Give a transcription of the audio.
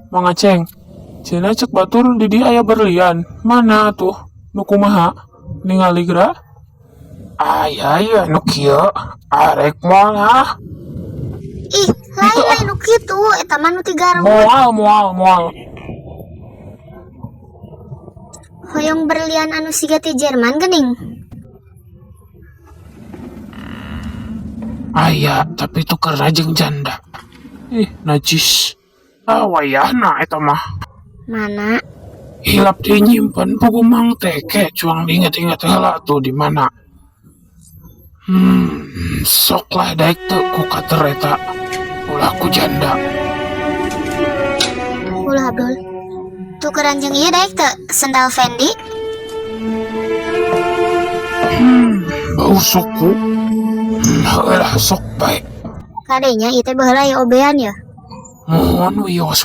Mang Aceng, cenah cek batur di dia aya berlian. Mana tuh? Nu kumaha? Ningali geura? Aya nu kieu. Arek moal ah. Ih, lain nu kitu, eta mah nu tiga Moal. hoyong berlian anu siga ti Jerman geuning. Aya, tapi tukerna jeung janda. Ih, najis. Wayahna eta mah. Mana? Hilap dinyimpen pugu Mang Teke, cuang diinget-inget heula tuh di mana. Sok lah daek teu ku kater eta. Ulah ku janda. Ulah Abdul. Tukeran jeung ieu daek teu sendal Fendi? Bau suku. Heulah sok bae. Kadenya ieu teh baheula aya obean ya. Mohon wios